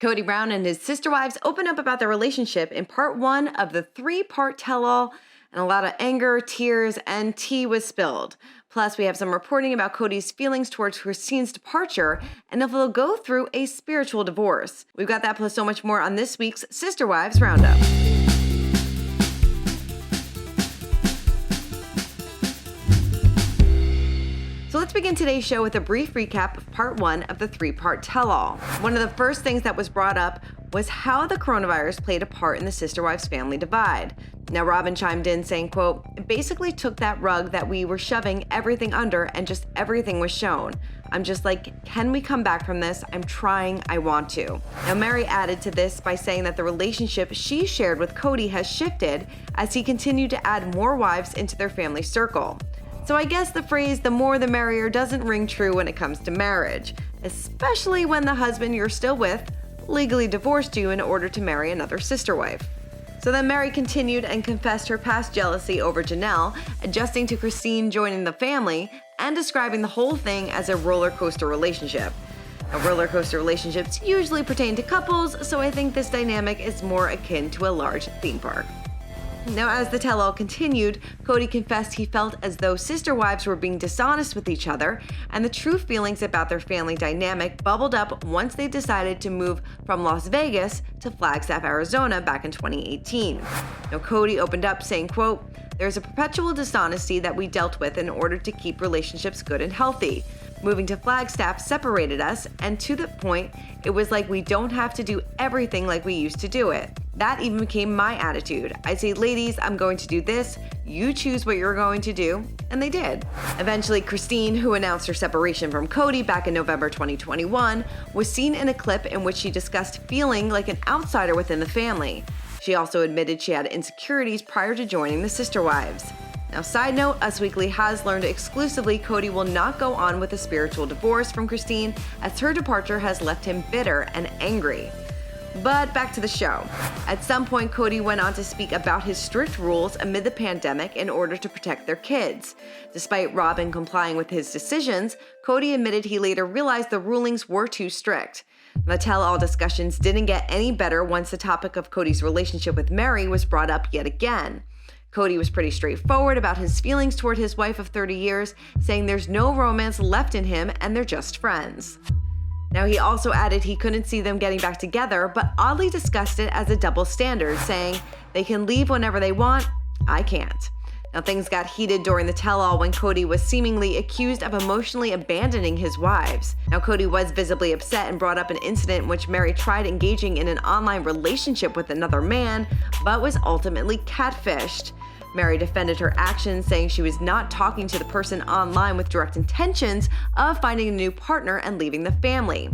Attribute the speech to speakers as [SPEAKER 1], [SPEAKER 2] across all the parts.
[SPEAKER 1] Kody Brown and his sister wives open up about their relationship in part one of the three-part tell-all, and a lot of anger, tears, and tea was spilled. Plus, we have some reporting about Kody's feelings towards Christine's departure and if they'll go through a spiritual divorce. We've got that plus so much more on this week's Sister Wives Roundup. So let's begin today's show with a brief recap of part one of the three-part tell-all. One of the first things that was brought up was how the coronavirus played a part in the sister wives family divide. Now, Robin chimed in saying, quote, "It basically took that rug that we were shoving everything under and just everything was shown. I'm just like, can we come back from this? I'm trying, I want to." Now, Meri added to this by saying that the relationship she shared with Kody has shifted as he continued to add more wives into their family circle. So I guess the phrase "the more the merrier" doesn't ring true when it comes to marriage, especially when the husband you're still with legally divorced you in order to marry another sister wife. So then Meri continued and confessed her past jealousy over Janelle, adjusting to Christine joining the family, and describing the whole thing as a roller coaster relationship. Now, roller coaster relationships usually pertain to couples, so I think this dynamic is more akin to a large theme park. Now, as the tell-all continued, Kody confessed he felt as though sister wives were being dishonest with each other, and the true feelings about their family dynamic bubbled up once they decided to move from Las Vegas to Flagstaff, Arizona back in 2018. Now, Kody opened up saying, quote, "There's a perpetual dishonesty that we dealt with in order to keep relationships good and healthy. Moving to Flagstaff separated us, and to the point, it was like we don't have to do everything like we used to do it. That even became my attitude. I'd say, ladies, I'm going to do this. You choose what you're going to do." And they did. Eventually, Christine, who announced her separation from Kody back in November 2021, was seen in a clip in which she discussed feeling like an outsider within the family. She also admitted she had insecurities prior to joining the sister wives. Now, side note, Us Weekly has learned exclusively Kody will not go on with a spiritual divorce from Christine, as her departure has left him bitter and angry. But back to the show. At some point, Kody went on to speak about his strict rules amid the pandemic in order to protect their kids. Despite Robin complying with his decisions, Kody admitted he later realized the rulings were too strict. The tell-all discussions didn't get any better once the topic of Kody's relationship with Meri was brought up yet again. Kody was pretty straightforward about his feelings toward his wife of 30 years, saying there's no romance left in him and they're just friends. Now, he also added he couldn't see them getting back together, but oddly discussed it as a double standard, saying they can leave whenever they want, I can't. Now, things got heated during the tell-all when Kody was seemingly accused of emotionally abandoning his wives. Now, Kody was visibly upset and brought up an incident in which Meri tried engaging in an online relationship with another man, but was ultimately catfished. Meri defended her actions, saying she was not talking to the person online with direct intentions of finding a new partner and leaving the family.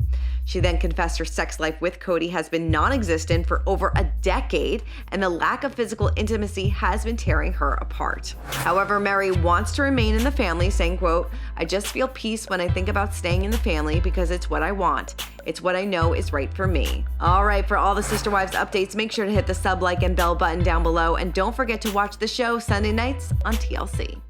[SPEAKER 1] She then confessed her sex life with Kody has been non-existent for over a decade, and the lack of physical intimacy has been tearing her apart. However, Meri wants to remain in the family, saying, quote, "I just feel peace when I think about staying in the family because it's what I want. It's what I know is right for me." All right, for all the Sister Wives updates, make sure to hit the sub, like, and bell button down below, and don't forget to watch the show Sunday nights on TLC.